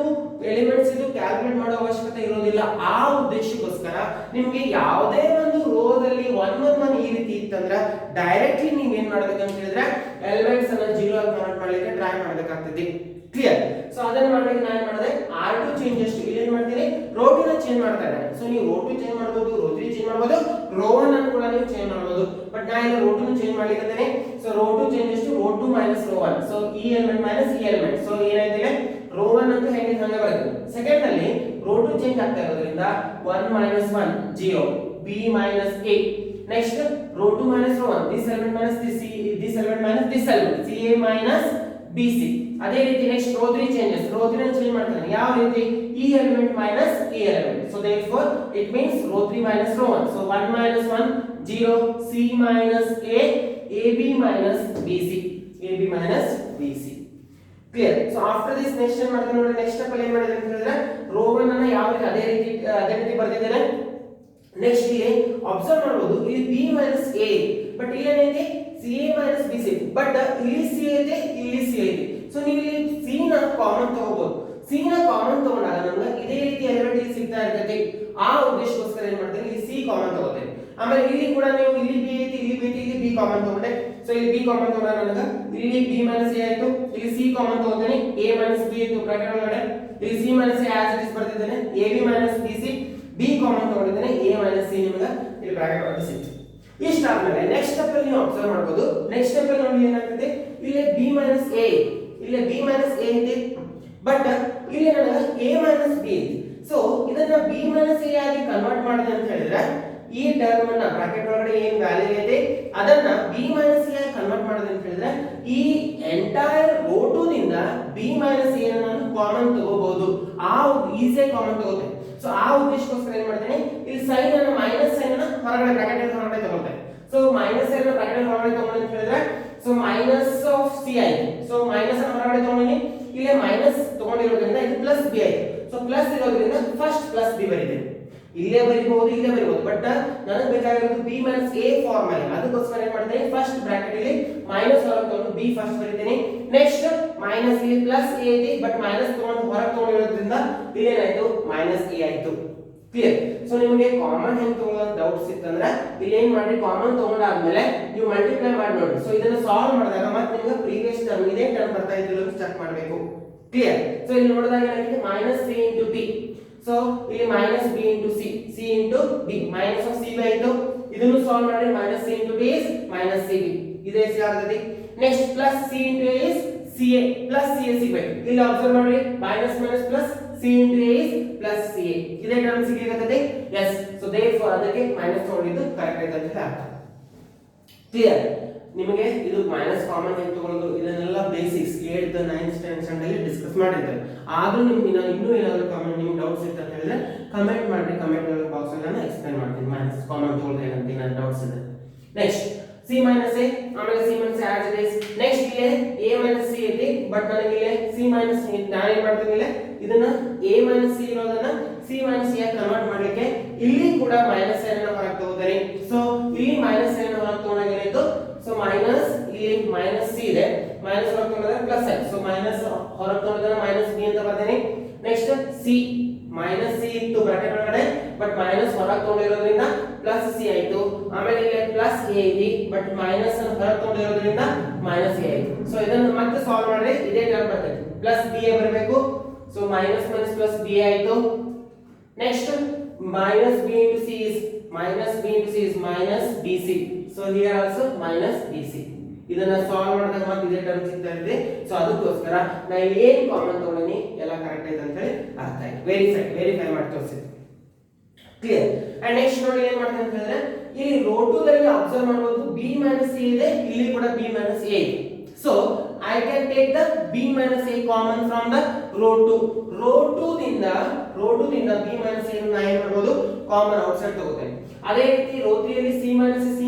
ಎಲಿಮೆಂಟ್ಸ್ ಇದು ಕ್ಯಾಲ್ಕುಲೇಟ್ ಮಾಡೋ ಅವಶ್ಯಕತೆ ಇರೋದಿಲ್ಲ. ಆ ಉದ್ದೇಶಕ್ಕೋಸ್ಕರ ನಿಮಗೆ ಯಾವುದೇ ಒಂದು ರೋದಲ್ಲಿ 1 1 1 ಈ ರೀತಿ ಇತ್ತಂದ್ರೆ ಡೈರೆಕ್ಟ್ಲಿ ನೀವು ಏನ್ ಮಾಡಬೇಕಂತ ಹೇಳಿದ್ರೆ ಎಲಿಮೆಂಟ್ಸ್ ಅನ್ನ 0 ಆಗಿ ಕನ್ವರ್ಟ್ ಮಾಡ್ಲಿಕ್ಕೆ ಟ್ರೈ ಮಾಡಬೇಕಾಗ್ತದೆ. ಕ್ಲಿಯರ್? ಸೊ ಅದನ್ನ ಮಾಡ್ಲಿಕ್ಕೆ ನಾನು ಏನು ಮಾಡಿದೆ, R2 ಚೇಂಜಸ್ ಟು ಇಲ್ಲಿ ಏನು ಮಾಡ್ತೀನಿ, ರೋ 2 ನ ಚೇಂಜ್ ಮಾಡ್ತಾ ಇದ್ದೇನೆ. ಸೊ ನೀವು ರೋ 2 ಚೇಂಜ್ ಮಾಡಬಹುದು, ರೋ 3 ಚೇಂಜ್ ಮಾಡಬಹುದು, ರೋ 1 ಅನ್ನು ಕೂಡ ನೀವು ಚೇಂಜ್ ಮಾಡಬಹುದು. ಬಟ್ ನಾನು ಇಲ್ಲಿ ರೋ 2 ನ ಚೇಂಜ್ ಮಾಡ್ಲಿಕ್ಕೆ ಇದ್ದೇನೆ. So row 2 changes to row 2 minus row 1. So ಈ ಎಲಿಮೆಂಟ್ ಮೈನಸ್ ಈ ಎಲಿಮೆಂಟ್. ಸೊ ಏನಾಯ್ತಿದೆ ರೋ 1 ಅಂತ ಹೆಂಗೆ ಹಂಗೆ ಬರುತ್ತೆ. ಸೆಕೆಂಡ್ ಅಲ್ಲಿ ರೋ 2 ಚೇಂಜ್ ಆಗ್ತಾ ಇರೋದ್ರಿಂದ 1 minus 1 0 b minus a. Next row 2 minus row 1 this element minus this element minus this element ca minus bc. ಅದೇ ರೀತಿ ನೆಕ್ಸ್ಟ್ ರೋ 3 ಚೇಂಜಸ್, ರೋ 3 ನ ಚೇಂಜ್ ಮಾಡ್ತಾನೆ ಯಾವ ರೀತಿ, ಈ ಎಲಿಮೆಂಟ್ ಮೈನಸ್ ಈ element. So therefore it means row 3 minus row 1. so 1 minus 1 0 c minus a ab minus bc, ab minus bc. Clear? So after this next ಏನು ಮಾಡ್ತೀನಿ ನೋಡಿ, next step ಅಲ್ಲಿ ಏನು ಮಾಡಿದೆ ಅಂತ ಹೇಳಿದ್ರೆ ರೋ 1 ಅನ್ನು ಯಾವ ರೀತಿ ಅದೇ ರೀತಿ ಬರ್ತಿದ್ದೇನೆ. ನೆಕ್ಸ್ಟ್ ಇಲ್ಲಿ ಅಬ್ಸರ್ವ್ ಮಾಡಬಹುದು, ಇಲ್ಲಿ b minus a, ಬಟ್ ಇಲ್ಲಿ ಏನೈತಿ ca minus bc, ಬಟ್ ಇಲ್ಲಿ c ಐತೆ ಇಲ್ಲಿ c ಐತೆ. ಸೊ ನೀವು ಇಲ್ಲಿ c ನ ಕಾಮನ್ ತಗೋಬಹುದು. c ನ ಕಾಮನ್ ತಗೊಂಡಾಗ ನಮಗೆ ಇದೇ ರೀತಿ ಎಲಿಮೆಂಟ್ ಇಲ್ಲಿ ಸಿಗ್ತಾ ಇರ್ತೈತಿ. ಆ ಉದ್ದೇಶಕ್ಕೋಸ್ಕರ ಏನು ಮಾಡ್ತೀನಿ, ಇಲ್ಲಿ c ಕಾಮನ್ ತಗೋತೇನೆ. ಆಮೇಲೆ ಇಲ್ಲಿ ಕೂಡ ನೀವು ಇಲ್ಲಿ b ಐತಿ ಇಲ್ಲಿ b ಐತಿ ಇಲ್ಲಿ b ಕಾಮನ್ ತಗೊಂಡೆ. ಸೊ ಇಲ್ಲಿ b ಕಾಮನ್ ತಗೊಂಡಾಗ ನನಗೆ ಇಲ್ಲಿ b minus a ಆಯ್ತು, ಇಲ್ಲಿ c ಕಾಮನ್ ತಗೋತೇನೆ, a minus b ಆಯ್ತು ಬ್ರಾಕೆಟ್ ಒಳಗಡೆ, ಇಲ್ಲಿ c minus a as it is ಬರ್ತಿದ್ದೇನೆ, ab minus bc, b common ತಗೊಂಡಿದ್ದೇನೆ, a minus c ನಿಮಗೆ ಇಲ್ಲಿ ಬ್ರಾಕೆಟ್ ಒಳಗಡೆ ಸಿಕ್ತು. ಇಷ್ಟ ಆದ್ಮೇಲೆ ನೆಕ್ಸ್ಟ್ ಸ್ಟೆಪ್ ಅಲ್ಲಿ ನೀವು ಅಬ್ಸರ್ವ್ ಮಾಡಬಹುದು. ನೆಕ್ಸ್ಟ್ ಸ್ಟೆಪ್ ಅಲ್ಲಿ ನೋಡಿ ಏನಾಗ್ತದೆ, ಇಲ್ಲಿ b minus a, ಇಲ್ಲಿ b minus a ಇದೆ, ಬಟ್ ಇಲ್ಲಿ ನನಗೆ a minus b ಇದೆ. ಸೊ ಇದನ್ನ b minus a ಆಗಿ ಕನ್ವರ್ಟ್ ಮಾಡಿದೆ ಅಂತ ಹೇಳಿದ್ರೆ ಈ ಟರ್ಮ್ ಅನ್ನ ಬ್ರಾಕೆಟ್ ಒಳಗಡೆ ಏನು ವ್ಯಾಲ್ಯೂ ಇದೆ ಅದನ್ನ b minus a ಆಗಿ ಕನ್ವರ್ಟ್ ಮಾಡಿದೆ ಅಂತ ಹೇಳಿದ್ರೆ ಈ ಎಂಟೈರ್ ರೋ 2 ದಿಂದ b minus a ಅನ್ನು ನಾನು ಕಾಮನ್ ತಗೋಬಹುದು. ಆ ಈಸಿಯಾಗಿ ಕಾಮನ್ ತಗೋತೇನೆ. ಸೊ ಆ ಉದ್ದೇಶಕ್ಕೋಸ್ಕರ ಏನು ಮಾಡ್ತೇನೆ, ಇಲ್ಲಿ ಸೈನ್ ಅನ್ನು ಮೈನಸ್ ಸೈನ್ ಅನ್ನು ಹೊರಗಡೆ ಬ್ರಾಕೆಟ್ ಹೊರಗಡೆ ತಗೊಳ್ತೇನೆ. ಸೊ ಮೈನಸ್ ಸೈನ್ ಅನ್ನು ಬ್ರಾಕೆಟ್ ಹೊರಗಡೆ ತಗೊಂಡೆ ಅಂತ ಹೇಳಿದ್ರೆ ಸೊ ಮೈನಸ್ ಆಫ್ c ಆಯ್ತು. ಸೊ ಮೈನಸ್ ಅನ್ನು ಹೊರಗಡೆ ತಗೊಂಡಿನಿ, ಇಲ್ಲಿ ಮೈನಸ್ ತಗೊಂಡಿರೋದ್ರಿಂದ ಇದು ಪ್ಲಸ್ b ಆಯ್ತು. ಸೊ ಪ್ಲಸ್ ಇರೋದ್ರಿಂದ ಫಸ್ಟ್ ಪ್ಲಸ್ b ಬರೀತೇನೆ. ಇಲ್ಲೇ ಬರೀಬಹುದು ಇಲ್ಲೇ ಬರೀಬಹುದು, ಬಟ್ ನನಗೆ ಬೇಕಾಗಿರೋದು b minus a ಫಾರ್ಮ್ ಅಲ್ಲಿ. ಅದಕ್ಕೋಸ್ಕರ ಏನು ಮಾಡ್ತೇನೆ, ಫಸ್ಟ್ ಬ್ರಾಕೆಟ್ ಇಲ್ಲಿ ಮೈನಸ್ ಹೊರಗೆ ತಗೊಂಡು b ಫಸ್ಟ್ ಬರೀತೇನೆ. ನೆಕ್ಸ್ಟ್ ಮೈನಸ್ ಇಲ್ಲಿ ಪ್ಲಸ್ a ಐತಿ, ಬಟ್ ಮೈನಸ್ ತಗೊಂಡು ಹೊರಗೆ ತಗೊಂಡಿರೋದ್ರಿಂದ ಇಲ್ಲಿ ಏನಾಯ್ತು ಮೈನಸ್ a ಆಯ್ತು. ಕ್ಲಿಯರ್? ಸೊ ನಿಮಗೆ ಕಾಮನ್ ಹೆಂಗ್ ತಗೊಳ್ಳೋ ಡೌಟ್ಸ್ ಇತ್ತಂದ್ರೆ ಇಲ್ಲಿ ಏನ್ ಮಾಡಿ, ಕಾಮನ್ ತಗೊಂಡಾದ್ಮೇಲೆ ನೀವು ಮಲ್ಟಿಪ್ಲೈ ಮಾಡಿ ನೋಡಿ. ಸೊ ಇದನ್ನ ಸಾಲ್ವ್ ಮಾಡಿದಾಗ ಮತ್ತೆ ನಿಮಗೆ ಪ್ರೀವಿಯಸ್ ಟರ್ಮ್ ಇದೇ ಟರ್ಮ್ ಬರ್ತಾ ಇದ್ದಿಲ್ಲ ಅಂತ ಚೆಕ್ ಮಾಡಬೇಕು. ಕ್ಲಿಯರ್? ಸೊ ಇಲ್ಲಿ ನೋಡಿದಾಗ ಏನಾಗಿದೆ minus c into b. So ಇಲ್ಲಿ minus b into c, c into b, minus of c ಆಯ್ತು. ಇದನ್ನು ಸಾಲ್ವ್ ಮಾಡಿ minus c into b is minus cb, ಇದೇ ಸಿ ಆಗ್ತದೆ. Next plus c into a is ca plus ca ಸಿಗಬೇಕು. ಇಲ್ಲಿ observe ಮಾಡಿ minus minus plus c into a is plus ca, ಇದೇ term ಸಿಗಲಿಕ್ಕೆ ಎಸ್. ಸೊ therefore ಅದಕ್ಕೆ minus ತಗೊಂಡಿದ್ದು correct ಆಯ್ತು ಅಂತ ಅರ್ಥ. ಕ್ಲಿಯರ್? ನಿಮಗೆ ಇದು ಮೈನಸ್ ಕಾಮನ್ ಹೆಂಗ್ ತಗೊಳ್ಳೋದು ಇದನ್ನೆಲ್ಲ basics 8th 9th 10th standard ಅಲ್ಲಿ ಡಿಸ್ಕಸ್ ಮಾಡಿದ್ದೇವೆ. ಆದ್ರೂ ನಿಮಗೆ ನಾನು ಇನ್ನೂ ಏನಾದರೂ ಕಾಮನ್ ನಿಮಗೆ ಡೌಟ್ಸ್ ಇತ್ತು ಅಂತ ಹೇಳಿದ್ರೆ ಕಮೆಂಟ್ ಮಾಡಿ, ಕಮೆಂಟ್ ಬಾಕ್ಸ್ ಅಲ್ಲಿ ನಾನು ಎಕ್ಸ್ಪ್ಲೈನ್ ಮಾಡ್ತೀನಿ ಮೈನಸ್ ಕಾಮನ್ ತಗೊಳ್ಳೋದು ಏನಂತ ಏನಾದ್ರು ಡೌಟ್ಸ್ ಇದೆ. ನೆಕ್ಸ್ಟ್ c minus a, ಆಮೇಲೆ c minus a as it is. Next ಇಲ್ಲಿ a minus c ಐತಿ, ಬಟ್ ನನಗೆ ಇಲ್ಲಿ c minus ನಾನು ಏನು ಮಾಡ್ತೀನಿ, ಇಲ್ಲಿ ಇದನ್ನ a minus c ಇರೋದನ್ನ c minus a ಕನ್ವರ್ಟ್ ಮಾಡಲಿಕ್ಕೆ ಇಲ್ಲಿ ಕೂಡ ಮೈನಸ್ ಸೈನ್ ಅನ್ನು ಹೊರಗೆ ತಗೋತೀನಿ. ಸೊ ಇಲ್ಲಿ ಮೈನಸ್ ಸೈನ್ ಅನ್ನು ಹೊರಗೆ ತಗೊಂಡಾಗ ಏನಾಯ್ತು, ಸೊ ಮೈನಸ್ ಇಲ್ಲಿ ಮೈನಸ್ c ಇದೆ, ಮೈನಸ್ ಹೊರಗೆ ತಗೊಂಡಾಗ ಪ್ಲಸ್ ಆಯ್ತು. ಸೊ ಮೈನಸ್ ಹೊರಗೆ ತಗೊಂಡಾಗ ಮೈನಸ್ b ಅಂತ ಬರ್ತೀನಿ. ನೆಕ್ಸ್ಟ್ c ಮೈನಸ್ c ಇತ್ತು ಬ್ರಾಕೆಟ್ ಒಳಗಡೆ, ಬಟ್ ಮೈನಸ್ ಹೊರಗೆ ತಗೊಂಡಿರೋದ್ರಿಂದ ಪ್ಲಸ್ c ಆಯ್ತು. ಆಮೇಲೆ ಇಲ್ಲಿ ಪ್ಲಸ್ a ಇದೆ, ಬಟ್ ಮೈನಸ್ ಅನ್ನು ಹೊರಗೆ ತಗೊಂಡಿರೋದ್ರಿಂದ ಮೈನಸ್ a ಆಯ್ತು. ಸೊ ಇದನ್ನು ಮತ್ತೆ ಸಾಲ್ವ್ ಮಾಡಿದ್ರೆ ಇದೇ ಟರ್ಮ್ ಬರ್ತದೆ, ಪ್ಲಸ್ b ಬರಬೇಕು. So minus minus plus B ಆಯಿತು. Next minus b into c is minus b into c is minus bc. So here also minus bc. ಇದನ್ನ ಸಾಲ್ವ್ ಮಾಡಿದಾಗ ಮತ್ತೆ ಇದೇ ಟರ್ಮ್ ಸಿಗ್ತಾ ಇದೆ. ಸೊ ಅದಕ್ಕೋಸ್ಕರ ನಾ ಇಲ್ಲಿ ಏನು ಕಾಮನ್ ತಗೊಂಡಿನಿ ಎಲ್ಲ ಕರೆಕ್ಟ್ ಐತೆ ಅಂತ ಹೇಳಿ ಅರ್ಥ ಆಯ್ತು. ವೆರಿಫೈ ಮಾಡಿ ತೋರಿಸಿದ್ವಿ. ಕ್ಲಿಯರ್. ಅಂಡ್ ನೆಕ್ಸ್ಟ್ ನೋಡಿ ಏನು ಮಾಡ್ತೀನಿ ಅಂತ ಹೇಳಿದ್ರೆ ಇಲ್ಲಿ ರೋ 2 ದಲ್ಲಿ ಅಬ್ಸರ್ವ್ ಮಾಡಬಹುದು b minus a ಇದೆ, ಇಲ್ಲಿ ಕೂಡ b minus a ಇದೆ. So I can take the b minus a common from the row 2. row 2 ದಿಂದ b minus a ನ ಏನು ಮಾಡಬಹುದು ಕಾಮನ್ ಔಟ್ಸೈಡ್ ತಗೋತೇನೆ. ಅದೇ ರೀತಿ row 3 ಅಲ್ಲಿ c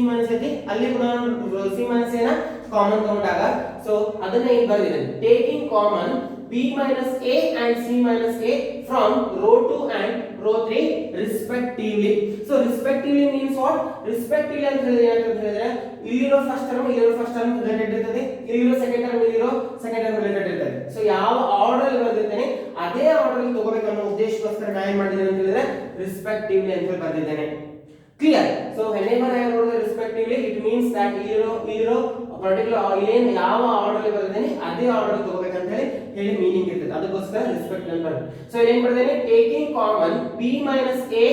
minus ಐತಿ, ಅಲ್ಲಿ ಕೂಡ c minus a ನ ಕಾಮನ್ ತಗೊಂಡಾಗ ಸೊ ಅದನ್ನ ಏನು ಬರೆದಿದ್ದೇನೆ, taking common b minus a and c minus a from row 2 and row 3 respectively. So respectively means what? Respectively ಅಂತ ಹೇಳಿದ್ರೆ ಇಲ್ಲಿರೋ ಫಸ್ಟ್ ಟರ್ಮ್ ರಿಲೇಟೆಡ್ ಇರ್ತದೆ, ಇಲ್ಲಿರೋ ಸೆಕೆಂಡ್ ಟರ್ಮ್ ರಿಲೇಟೆಡ್ ಇರ್ತದೆ. ಸೊ ಯಾವ ಆರ್ಡರ್ ಅಲ್ಲಿ ಬರೆದಿದ್ದೇನೆ ಅದೇ ಆರ್ಡರ್ ಅಲ್ಲಿ ತಗೋಬೇಕು ಅನ್ನೋ ಉದ್ದೇಶಕ್ಕೋಸ್ಕರ ನಾನು ಏನು ಮಾಡಿದ್ದೇನೆ ಅಂತ ಹೇಳಿದ್ರೆ respectively ಅಂತ ಬರೆದಿದ್ದೇನೆ. Clear. So whenever I wrote the respectively it means that ಇಲ್ಲಿರೋ ಪರ್ಟಿಕ್ಯುಲರ್ ಏನು ಯಾವ ಆರ್ಡರ್ ಅಲ್ಲಿ ಬರೆದಿದ್ದೇನೆ ಅದೇ ಆರ್ಡರ್ ತಗೋಬೇಕು ಅಂತ ಹೇಳಿ ಮೀನಿಂಗ್ ಇರ್ತದೆ. ಅದಕ್ಕೋಸ್ಕರ ರೆಸ್ಪೆಕ್ಟ್ ಅಂತ ಬರೆದು. ಸೊ ಏನು ಬರೆದಿದ್ದೇನೆ, taking common b minus a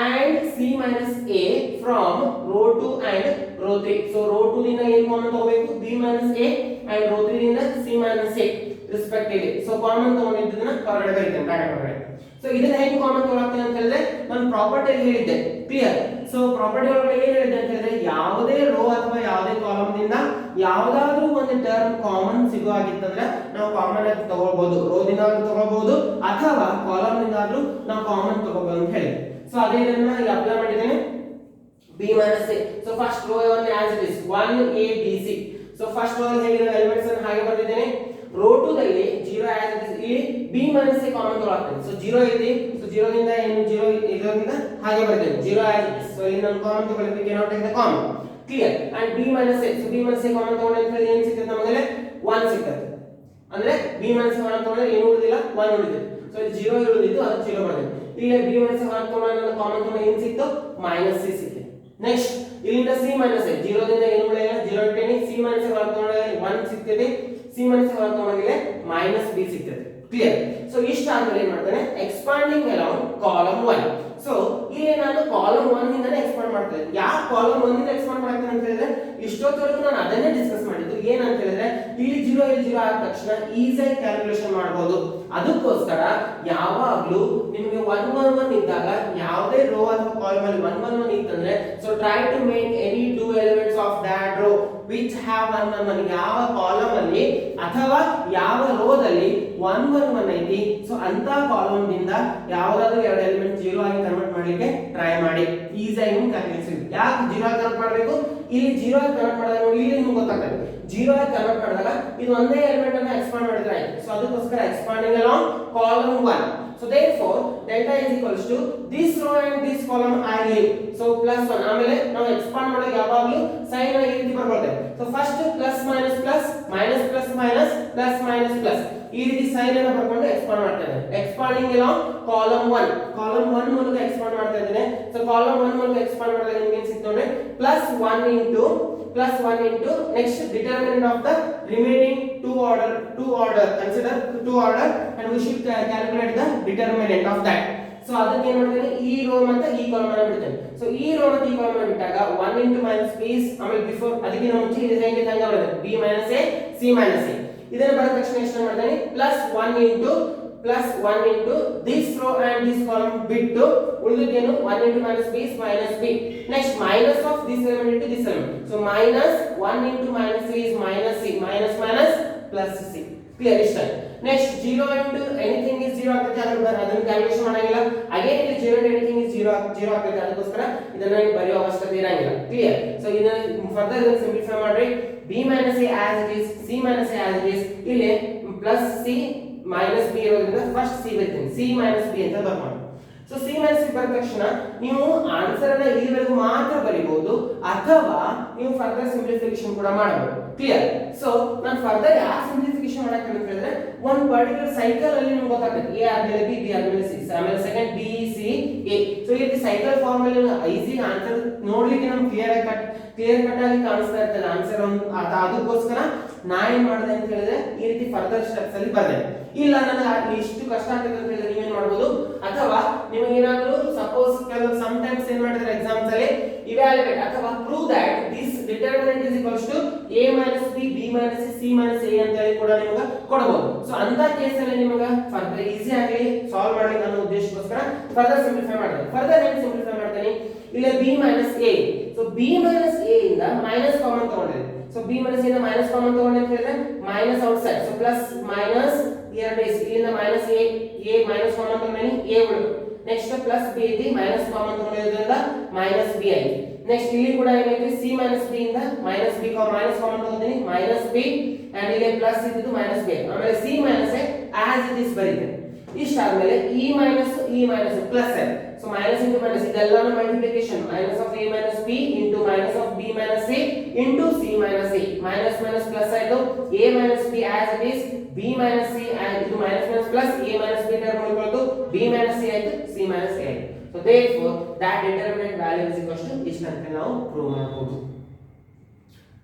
and c minus a from row 2 and row 3. So row 2 ದಿಂದ ಏನು ಕಾಮನ್ ತಗೋಬೇಕು, b minus a and row 3 ದಿಂದ c minus a respectively. So common ತಗೊಂಡಿದ್ದನ್ನ ಹೊರಗಡೆ ಬರೀತೇನೆ ಬ್ರಾಕೆಟ್ ಹೊರಗಡೆ. ಸೊ ಇದನ್ನ ಹೇಗೆ ಕಾಮನ್ ತಗೊಳ್ತೇನೆ ಅಂತ ಹೇಳಿದ್ರೆ ನಾನು ಪ್ರಾಪರ್ಟಿ ಹೇಳಿದ್ದೆ. ಕ್ಲಿಯರ್. ಸೊ ಪ್ರಾಪರ್ಟಿ ಒಳಗಡೆ ಏನು ಹೇಳಿದೆ ಅಂತ ಹೇಳಿದ್ರೆ ಯಾವುದೇ ರೋ ಅಥವಾ ಯಾವುದೇ ಕಾಲಮ್ ದಿಂದ ಯಾವುದಾದ್ರೂ ಒಂದು ಟರ್ಮ್ ಕಾಮನ್ ಸಿಗೋ ಆಗಿತ್ತಂದ್ರೆ ನಾವು ಕಾಮನ್ ಆಗಿ ತಗೊಳ್ಬಹುದು, ರೋ ದಿಂದ ತಗೊಳ್ಬಹುದು ಅಥವಾ ಕಾಲಮ್ ದಿಂದಾದ್ರೂ ನಾವು ಕಾಮನ್ ತಗೋಬಹುದು ಅಂತ ಹೇಳಿ. ಸೊ ಅದೇ ಇದನ್ನ ಇಲ್ಲಿ ಅಪ್ಲೈ ಮಾಡಿದ್ದೇನೆ b minus a. So first row one as it is 1 a b c. So first row ಅಲ್ಲಿ ಹೇಗಿರೋ ಎಲಿಮೆಂಟ್ಸ್ ಅನ್ನು ಹಾಗೆ ಬರೆದಿದ್ದೇನೆ. ರೋ 2 ದಲ್ಲಿ 0 ಆಸ್ ಇಟ್ ಇಸ್, ಇಲ್ಲಿ b minus a ಕಾಮನ್ ತಗೊಳ್ತೇನೆ. ಸೊ 0 ಐತಿ, ಸೊ 0 ದಿಂದ ಏನು 0 ಇದರಿಂದ ಹಾಗೆ ಬರೆದಿದ್ದೇನೆ 0 ಆಸ್ ಇಟ್ ಇಸ್. ಸೊ ಇಲ್ಲಿ ನಾನು ಕಾಮನ್ ತಗೊಳ್ಳಿಕ್ಕೆ ಏನೋ take the common. Clear. And b minus a, so b minus a common ತಗೊಂಡ್ರೆ ಅಂತ ಹೇಳಿ ಏನು ಸಿಗ್ತದೆ ನಮಗೆ 1 ಸಿಗ್ತದೆ. ಅಂದ್ರೆ b minus a ಕಾಮನ್ ತಗೊಂಡ್ರೆ ಏನು ಉಳಿದಿಲ್ಲ 1 ಉಳಿದಿದೆ. ಸೊ ಇಲ್ಲಿ 0 ಉಳಿದಿತ್ತು ಅದು 0 ಬರೆದಿದೆ. ಇಲ್ಲಿ b minus a ಕಾಮನ್ ತಗೊಂಡ್ರೆ ಏನು ಸಿಕ್ತು -c ಸಿಕ್ತು. ನೆಕ್ಸ್ಟ್ ಇಲ್ಲಿಂದ c minus a 0 ದಿಂದ ಏನು ಉಳಿಯಲ್ಲ 0 ಇಟ್ಟೇನಿ, c minus a ತಗೊಂಡ್ರೆ 1 ಸಿಗ್ತದೆ, c minus a ತಗೊಂಡ್ರೆ -b ಸಿಗ್ತದೆ. ಕ್ಲಿಯರ್. ಸೊ ಇಷ್ಟ ಆದ್ಮೇಲೆ ಏನು ಮಾಡ್ತಾನೆ, ಎಕ್ಸ್ಪಾಂಡಿಂಗ್ ಅಲೌಂಗ್ ಕಾಲಮ್ 1. ಸೊ ಇಲ್ಲಿ ನಾನು ಕಾಲಮ್ 1 ಇಂದನೇ ಎಕ್ಸ್ಪಾಂಡ್ ಮಾಡ್ತೇನೆ. ಯಾಕೆ ಕಾಲಮ್ 1 ಇಂದ ಎಕ್ಸ್ಪಾಂಡ್ ಮಾಡ್ತೇನೆ ಅಂತ ಹೇಳಿದ್ರೆ ಇಷ್ಟೊತ್ತವರೆಗೂ ನಾನು ಅದನ್ನೇ ಡಿಸ್ಕಸ್ ಮಾಡಿದ್ದು. ಏನಂತ ಹೇಳಿದ್ರೆ ಇಲ್ಲಿ 0 ಇಲ್ಲಿ 0 ಆದ ತಕ್ಷಣ ಈಸಿಯಾಗಿ ಕ್ಯಾಲ್ಕುಲೇಷನ್ ಮಾಡಬಹುದು. ಅದಕ್ಕೋಸ್ಕರ ಯಾವಾಗಲೂ ನಿಮಗೆ 1 1 1 ಇದ್ದಾಗ ಯಾವುದೇ ರೋ ಅಥವಾ ಕಾಲಮ್ ಅಲ್ಲಿ 1 1 1 ಇತ್ತಂದ್ರೆ so try to make any two elements of that row which have 1 1 1. ಯಾವ ಕಾಲಮ್ ಅಲ್ಲಿ ಅಥವಾ ಯಾವ ರೋದಲ್ಲಿ 1 1 1 ಐತಿ ಸೊ ಅಂತ ಕಾಲಮ್ ದಿಂದ ಯಾವುದಾದ್ರೂ ಎರಡು ಎಲಿಮೆಂಟ್ 0 ಆಗಿ ಕನ್ವರ್ಟ್ ಮಾಡ್ಲಿಕ್ಕೆ ಟ್ರೈ ಮಾಡಿ. ಈಸಿಯಾಗಿ ನಿಮ್ಗೆ ಕ್ಯಾಲ್ಕುಲೇಷನ್. ಯಾಕೆ 0 ಆಗಿ ಕನ್ವರ್ಟ್ ಮಾಡಬೇಕು, ಇಲ್ಲಿ 0 ಆಗಿ ಕನ್ವರ್ಟ್ ಮಾಡಿದಾಗ ನೋಡಿ ಇಲ್ಲಿ ನಿಮ್ಗೆ ಗೊತ್ತಾಗ್ತದೆ 0 ಆಗಿ ಕನ್ವರ್ಟ್ ಮಾಡಿದಾಗ ಇದು ಒಂದೇ ಎಲಿಮೆಂಟ್ ಅನ್ನು ಎಕ್ಸ್ಪಾಂಡ್ ಮಾಡಿದ್ರೆ ಆಯ್ತು. ಸೊ ಅದಕ್ಕೋಸ್ಕರ expanding along column 1. So therefore delta is equals to this row and this column I leave. So plus 1. ಆಮೇಲೆ ನಾವು ಎಕ್ಸ್ಪಾಂಡ್ ಮಾಡಿದಾಗ ಯಾವಾಗಲೂ ಸೈನ್ ಈ ರೀತಿ ಬರ್ಕೊಳ್ತೇವೆ. So first plus minus plus minus plus minus plus minus plus ಈ ರೀತಿ sign ಅನ್ನು ಬರ್ಕೊಂಡು ಎಕ್ಸ್ಪಾಂಡ್ ಮಾಡ್ತಾ ಇದ್ದೇನೆ. Expanding along column 1. ಕಾಲಮ್ 1 ಮೂಲಕ ಎಕ್ಸ್ಪಾಂಡ್ ಮಾಡ್ತಾ ಇದ್ದೇನೆ. ಸೊ ಕಾಲಮ್ 1 ಮೂಲಕ ಎಕ್ಸ್ಪಾಂಡ್ ಮಾಡಿದಾಗ ನಿಮಗೆ ಏನು ಸಿಕ್ತು ನೋಡಿ plus 1 into next determinant of the remaining two order consider two order and we should calculate the determinant of that. So ಅದಕ್ಕೆ ಏನು ಮಾಡ್ತೇನೆ, ಈ ರೋ ಮತ್ತೆ ಈ ಕಾಲಮ್ ಅನ್ನು ಬಿಡ್ತೇನೆ. ಸೊ ಈ ರೋ ಮತ್ತೆ ಈ ಕಾಲಮ್ ಅನ್ನು ಬಿಟ್ಟಾಗ 1 into minus b ಆಮೇಲೆ ಬಿಫೋರ್ ಅದಕ್ಕೆ ನಾವು ಮುಂಚೆ ಇದು ಹೇಗೆ ತಂಗ ಬರ್ತದೆ b minus a c minus a. ಇದನ್ನ ಬರೆದ ತಕ್ಷಣ ಎಷ್ಟು ಮಾಡ್ತೇನೆ plus 1 into this row and this column ಬಿಟ್ಟು ಉಳಿದಿದ್ದೇನು 1 into minus b is minus b. Next minus of this element into this element. So minus 1 into minus c is minus c. Minus plus c. Clear ಇಷ್ಟ. Next 0 into anything is 0 ಆಗ್ತದೆ, ಅದನ್ನ calculation ಮಾಡಂಗಿಲ್ಲ. Again ಇಲ್ಲಿ 0 into anything is 0 ಆಗ್ತದೆ. ಅದಕ್ಕೋಸ್ಕರ ಇದನ್ನ ಬರೆಯೋ ಅವಶ್ಯಕತೆ ಇರಂಗಿಲ್ಲ. ಕ್ಲಿಯರ್. ಸೊ ಇದನ್ನ ಫರ್ದರ್ ಇದನ್ನ ಸಿಂಪ್ಲಿಫೈ ಮಾಡ್ರಿ. b minus a as it is, c minus a as it is. ಇಲ್ಲಿ plus c minus b ಇರೋದ್ರಿಂದ ಫಸ್ಟ್ c ಬರೀತೀನಿ, c minus b ಅಂತ ಬರ್ಕೊಂಡು. ಸೊ c minus b ಬರೆದ ತಕ್ಷಣ ನೀವು ಆನ್ಸರ್ ಅನ್ನ ಇಲ್ಲಿವರೆಗೂ ಮಾತ್ರ ಬರೀಬಹುದು ಅಥವಾ ನೀವು ಫರ್ದರ್ ಸಿಂಪ್ಲಿಫಿಕೇಶನ್ ಕೂಡ ಮಾಡಬಹುದು. ಕ್ಲಿಯರ್. ಸೊ ನಾನು ಫರ್ದರ್ ಯಾಕೆ ಸಿಂಪ್ಲಿಫಿಕೇಶನ್ ಮಾಡಕ್ಕೆ ಅಂತ ಹೇಳಿದ್ರೆ ಒಂದು ಪರ್ಟಿಕ್ಯುಲರ್ ಸೈಕಲ್ ಅಲ್ಲಿ ನಿಮ್ಗೆ ಗೊತ್ತಾಗ್ತದೆ a ಆದ್ಮೇಲೆ b ಆದ್ಮೇಲೆ c ಆಮೇಲೆ second b c a. So ಈ ಸೈಕಲ್ ಫಾರ್ಮ್ ಅಲ್ಲಿ ಈಸಿ ಆನ್ಸರ್ ನೋಡ್ಲಿಕ್ಕೆ ನಮ್ಗೆ ಕ್ಲಿಯರ್ ಕಟ್ ಆಗಿ ಕಾಣಿಸ್ತಾ ಇರ್ತದೆ ಆನ್ಸರ್. ಅದಕ್ಕೋಸ್ಕರ ನಾ ಏನ್ ಮಾಡಿದೆ ಅಂತ ಹೇಳಿದ್ರೆ ಈ ರೀತಿ ಫರ್ದರ್ ಸ್ಟೆಪ್ಸ್ ಅಲ್ಲಿ ಬರ್ದೆ. ಇಲ್ಲ ನನಗೆ ಇಷ್ಟು ಕಷ್ಟ ಆಗ್ತದೆ ಅಂತ ಹೇಳಿದ್ರೆ ನೀವೇನ್ ಮಾಡ್ಬೋದು, ಅಥವಾ ನಿಮಗೆ ಏನಾದರೂ ಸಪೋಸ್ ಕೆಲವು ಸಮ್ ಟೈಮ್ಸ್ ಏನ್ ಮಾಡಿದ್ರೆ ಎಕ್ಸಾಮ್ಸ್ ಅಲ್ಲಿ ಇವ್ಯಾಲ್ಯುಯೇಟ್ ಅಥವಾ prove that this determinant is equals to a minus b b minus c c minus a ಅಂತ ಹೇಳಿ ಕೂಡ ನಿಮಗೆ ಕೊಡಬಹುದು. ಸೊ ಅಂತ ಕೇಸ್ ಅಲ್ಲಿ ನಿಮಗೆ ಫರ್ದರ್ ಈಸಿ ಆಗಿ ಸಾಲ್ವ್ ಮಾಡ್ಲಿಕ್ಕೆ ಅನ್ನೋ ಉದ್ದೇಶಕ್ಕೋಸ್ಕರ ಫರ್ದರ್ ಸಿಂಪ್ಲಿಫೈ ಮಾಡ್ತೀನಿ. ಫರ್ದರ್ ಏನು ಸಿಂಪ್ಲಿಫೈ ಮಾಡ್ತೀನಿ, ಇಲ್ಲಿ b minus a, so b minus a ಇಂದ ಮೈನಸ್ ಕಾಮನ್ ತಗೊಂಡಿದ್ದೀನಿ. ಸೊ b minus a ಇಂದ ಮೈನಸ್ ಕಾಮನ್ ತಗೊಂಡೆ ಅಂತ ಹೇಳಿದ್ರೆ minus outside, so plus minus ಎರಡು ಇಲ್ಲಿಂದ ಮೈನಸ್ a ಮೈನಸ್ ಕಾಮನ್ ತಗೊಂಡಿದ್ದೀನಿ, a ಉಳಿತು. ನೆಕ್ಸ್ಟ್ ಪ್ಲಸ್ b ಐತಿ, ಮೈನಸ್ ಕಾಮನ್ ತಗೊಂಡಿರೋದ್ರಿಂದ ಮೈನಸ್ b ಐತಿ. ನೆಕ್ಸ್ಟ್ ಇಲ್ಲಿ ಕೂಡ ಏನೈತಿ, c ಮೈನಸ್ b ಇಂದ ಮೈನಸ್ b ಮೈನಸ್ ಕಾಮನ್ ತಗೊಂಡಿದ್ದೀನಿ, ಮೈನಸ್ b ಅಂಡ್ ಇಲ್ಲಿ ಪ್ಲಸ್ ಇದ್ದು ಮೈನಸ್ b. ಆಮೇಲೆ c minus a as it is ಬರೀತೀನಿ. ಇಷ್ಟ ಆದ್ಮೇಲೆ e minus plus a, so minus into minus ಇದೆಲ್ಲನೂ multiplication, minus of a minus b into minus of b minus a into c minus a, minus minus plus ಆಯ್ತು, a minus b as it is, b minus c ಇದು minus minus plus a minus b term ಉಳಿತು, b minus c ಆಯ್ತು, c minus a ಆಯ್ತು. So therefore that determinant value is equal to ಇಷ್ಟು ಅಂತ ನಾವು prove ಮಾಡಬಹುದು.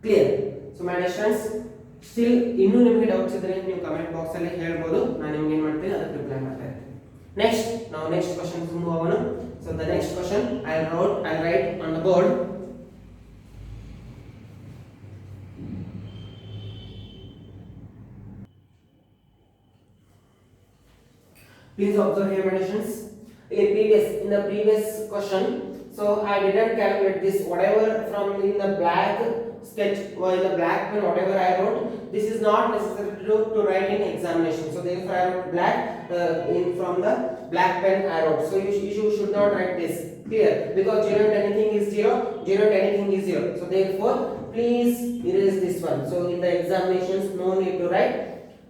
Clear? So my dear friends, still ಇನ್ನೂ ನಿಮಗೆ ಡೌಟ್ಸ್ ಇದ್ದರೆ ನೀವು ಕಮೆಂಟ್ ಬಾಕ್ಸ್ ಅಲ್ಲಿ ಹೇಳ್ಬೋದು, ನಾನು ನಿಮಗೆ ಏನು ಮಾಡ್ತೀನಿ ಅದಕ್ಕೆ ರಿಪ್ಲೈ ಮಾಡ್ತಾ ಇರ್ತೀನಿ. ನೆಕ್ಸ್ಟ್ ನಾವು ನೆಕ್ಸ್ಟ್ ಕ್ವೆಶ್ಚನ್ ಮೂವ್ ಆಗೋಣ. So the next question I right on the board. Please observe here, my students. In the previous question, so I didn't calculate this. Whatever from in the black sketch or in the black pen, whatever I wrote, this is not necessary to write in examination. So therefore, I wrote black from the black pen I wrote. So you should not write this. Clear? Because 0 and anything is 0, 0 and anything is 0. So therefore, please erase this one. So in the examinations, no need to write,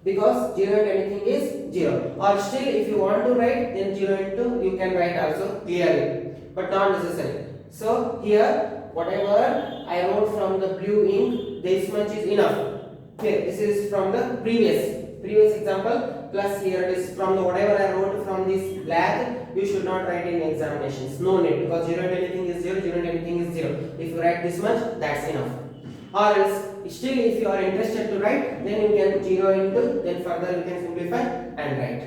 because 0 and anything is 0. Or still if you want to write, then 0 into you can write also clearly, but not necessary. So here whatever I wrote from the blue ink, this much is enough. Okay, this is from the previous example, plus here it is from the whatever I wrote from this black. You should not write in examinations, no need, because 0 and anything is 0, 0 and anything is 0. If you write this much, that's enough. Or else still if you are interested to write, then you can 0 into, then further you can simplify and write.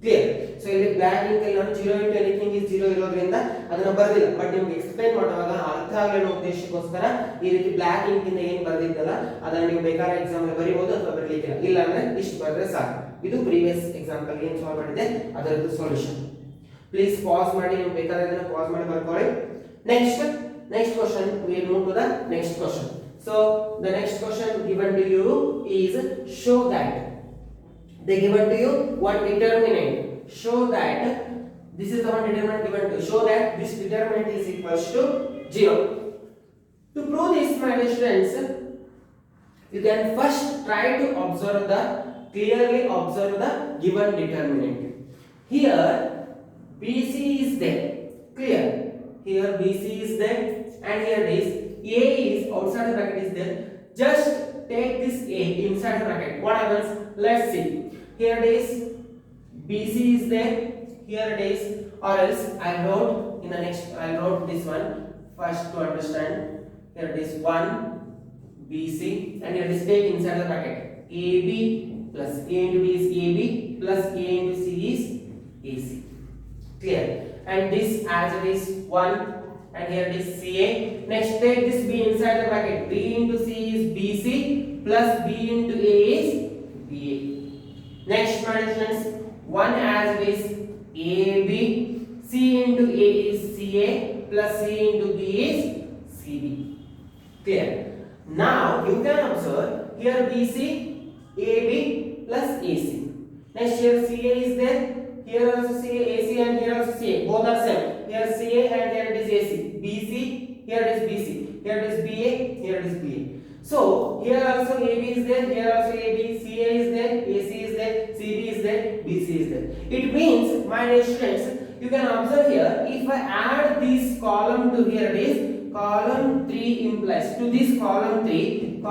Clear? So ಇಲ್ಲಿ block ink ಅಲ್ಲಿ ನಾನು 0 into anything is 0 ಇರೋದ್ರಿಂದ ಅದನ್ನ ಬರೆದಿಲ್ಲ, but ನಿಮಗೆ explain ಮಾಡುವಾಗ ಅರ್ಥ ಆಗಲಿ ಅನ್ನೋ ಉದ್ದೇಶಕ್ಕೋಸ್ಕರ ಈ ರೀತಿ ಬ್ಲಾಕ್ ಇಂಕ್ ಇಂದ ಏನು ಬರೆದಿದ್ದಲ್ಲ ಅದನ್ನ ನೀವು ಬೇಕಾದ್ರೆ ಎಕ್ಸಾಮ್ ಅಲ್ಲಿ ಬರೀಬಹುದು ಅಥವಾ ಬರಲಿಕ್ಕಿಲ್ಲ, ಇಲ್ಲ ಅಂದ್ರೆ ಇಷ್ಟು ಬರೆದ್ರೆ ಸಾಕು. ಇದು ಪ್ರೀವಿಯಸ್ ಎಕ್ಸಾಂಪಲ್ ಏನು ಸಾಲ್ವ್ ಮಾಡಿದೆ ಅದರದ್ದು ಸೊಲ್ಯೂಷನ್. ಪ್ಲೀಸ್ ಪಾಸ್ ಮಾಡಿ, ನೀವು ಬೇಕಾದ್ರೆ ಇದನ್ನ ಪಾಸ್ ಮಾಡಿ ಬರ್ಕೊಳ್ಳಿ. Next question, we will move to the next question. So the next question given to you is show that they given to you one determinant. Show that this is the one determinant given to you. Show that this determinant is equals to 0. To prove this, my dear students, you can first try to clearly observe the given determinant. Here BC is there. Clear? Here BC is there, and here it is A is outside the bracket is there. Just take this A inside the bracket. What happens? Let's see. Here it is BC is there. Here it is, or else I wrote this one first to understand. Here it is 1 BC, and here it is take inside the bracket. AB plus A into B is AB plus A into C is AC. Clear? And this as it is 1. And here it is CA. Next take this B inside the bracket. B into C is BC plus B into A is BA. Next, my friends, 1 as it is AB. C into A is CA plus C into B is CB. Clear? Now you can observe here BC, AB plus AC. Next here CA is there. Here also CA, AC, and here also CA. Both are same. Here CA and here it is AC. BC, here it is BC. Here it is BA, here it is BA. So here also AB is there. Here also AB. CA is there. AC is there. CB is there. BC is there. It means, my dear students, you can observe here. If I add this column to here, it is column 3 implies to this column 3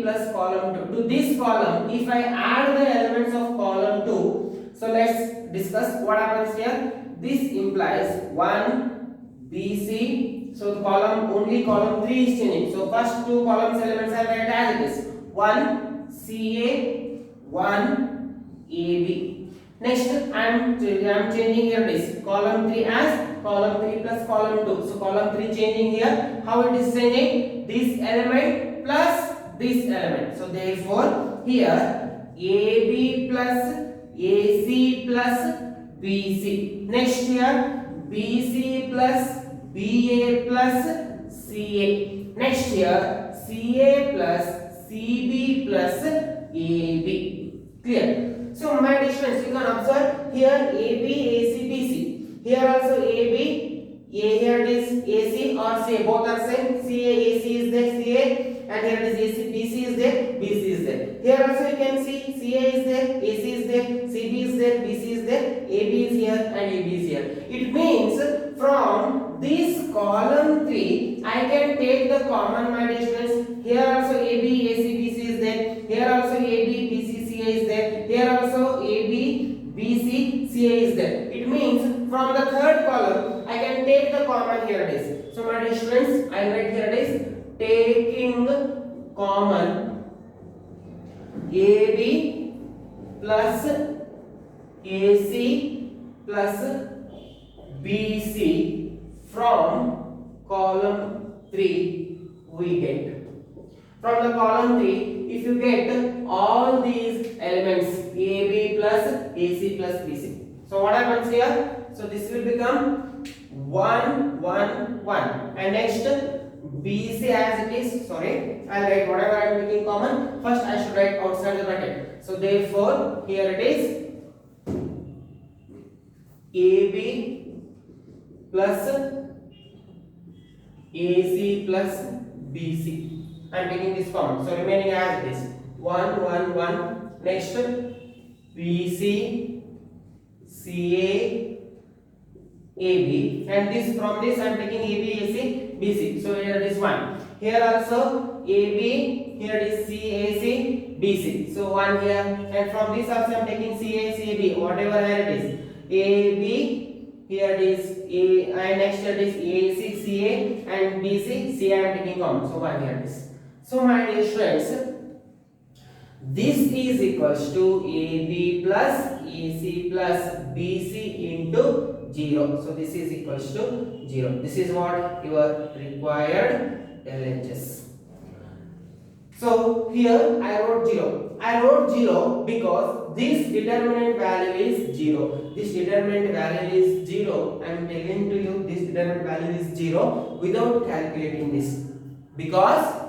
plus column 2. To this column, if I add the elements of column 2. So let's discuss what happens here. This implies 1 BC. So the only column 3 is changing. So first two columns elements I write as it is. 1 CA, 1 AB. Next, I am changing here this column 3 as column 3 plus column 2. So column 3 changing here. How it is changing? This element plus this element. So therefore here AB plus AC plus BC. Next here BC plus BA plus CA. Next here CA plus CB plus AB. Clear? So my dear students, you can observe here AB, AC, BC. Here also AB, here it is AC or CA, both are same. CA, AC is there, CA, and here it is AC, BC is there, BC is there. Here also you can see CA is there, AC is there, CB is there, BC is there, AB is here, and AB is here. It means from this column 3, I can take the common, my dear students. Here also AB, AC, BC is there. Here also AB, BC, CA is there. Here also AB, BC, CA is there. It means from the third column I can take the common. Here it is. So my dear students, I write here it is taking common AB plus AC plus BC from column 3 we get. From the column 3, if you get all these elements AB plus AC plus BC. So what happens here? So this will become 1, 1, 1. And next BC as it is. Sorry, I'll write whatever I am making common. First I should write outside the bracket. So therefore here it is AB plus AC plus BC. I am taking this common. So remaining as it is 1, 1, 1. Next BC, CA, AB, and this from this I am taking AB, AC, BC. So here it is 1. Here also AB, here it is CAC, BC. So 1 here, and from this also I am taking CA, CB, whatever here it is. AB, here it is A, and next here it is AC, CA, and BC, CA I am taking common. So 1 here it is. So my dear students, this is equals to AB plus AC plus BC into 0. So this is equals to 0. This is what your required LHS. So here I wrote 0. I wrote 0 because this determinant value is 0. This determinant value is 0. I am telling to you this determinant value is 0 without calculating this. Because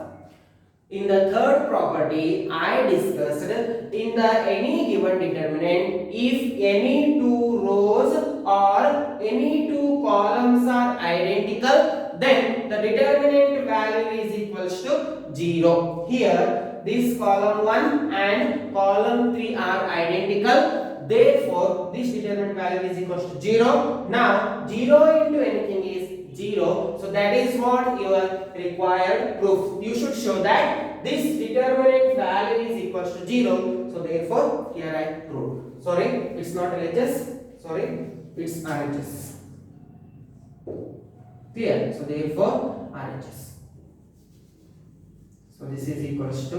in the third property I discussed in the any given determinant, if any two rows or any two columns are identical, then the determinant value is equals to 0. Here this column 1 and column 3 are identical, therefore this determinant value is equals to 0. Now 0 into anything is 0, so that is what your required proof. You should show that this determinant value is equals to 0, so therefore here I prove. Sorry, it's not LHS, sorry, it's RHS. Clear? So therefore RHS. So this is equals to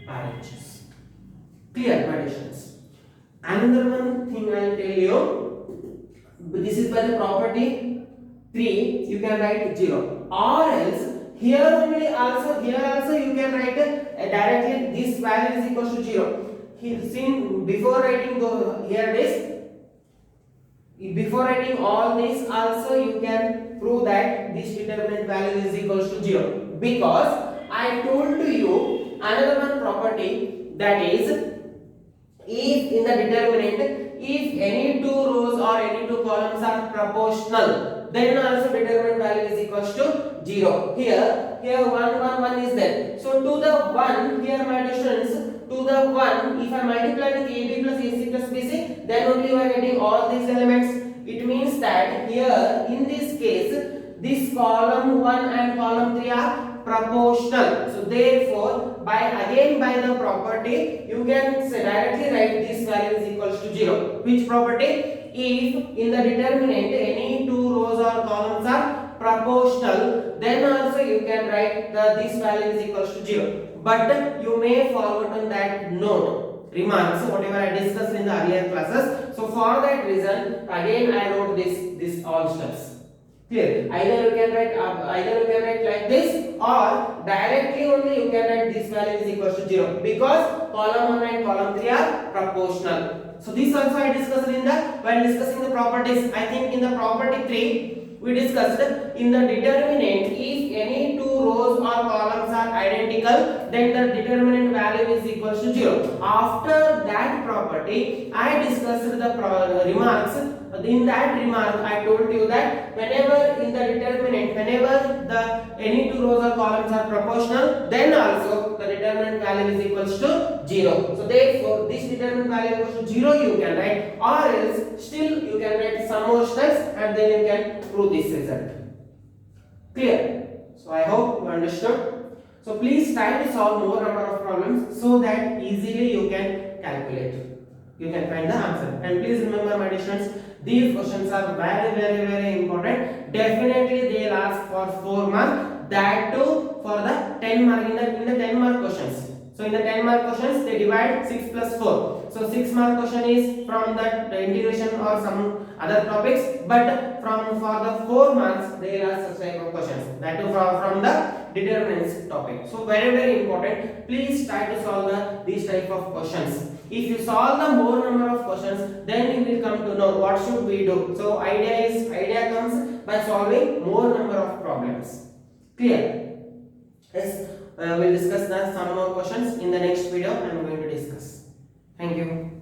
RHS. Clear, my dear students? Another one thing I will tell you. This is by the property 3, you can write 0, or else here only also, here also you can write directly this value is equals to 0. Here, before writing here this, before writing all this also you can prove that this determinant value is equals to 0, because I told to you another one property, that is if in the determinant, if any two rows or any two columns are proportional, then also determinant value is equals to 0. Here 1, 1, 1 is there. So to the 1, here my dear students, to the 1, if I multiply with AB plus AC plus BC, then only you are getting all these elements. It means that here in this case, this column 1 and column 3 are proportional. So therefore, by the property, you can directly write this value is equals to 0. Which property? If in the determinant any two rows or columns are proportional, then also you can write this value is equals to 0. but you may forget on that note remarks whatever I discussed in the earlier classes. So for that reason, again I wrote this all steps. Clear? Either you can write like this, or directly only you can write this value is equal to 0, because column 1 and column 3 are proportional. So this also I discussed in the while discussing the properties. I think in the property 3 we discussed in the determinant, if any two rows or columns are identical, then the determinant value is equal to 0. After that property, I discussed the remarks. In that remark, I told you that whenever in the determinant, whenever the any two rows or columns are proportional, then also the determinant value is equal to 0. So therefore, this determinant value equals to 0 you can write, or else still you can write some more steps and then you can prove this result. Clear? So I hope you understood. So please try to solve more number of problems so that easily you can calculate. You can find the answer. And please remember, my dear students, these questions are very important. Definitely they'll ask for 4 marks. That too for the 10 mark in the 10 mark questions. So in the 10 mark questions they divide 6 plus 4. So 6 mark question is from the integration or some other topics, but for the 4 marks they will ask such type of questions. That too from the determinants topic. So very important. Please try to solve these type of questions. If you solve the more number of questions, then you will come to know what should we do. So idea comes by solving more number of problems. Clear? Yes. We'll discuss some more questions in the next video. I am going to discuss. Thank you.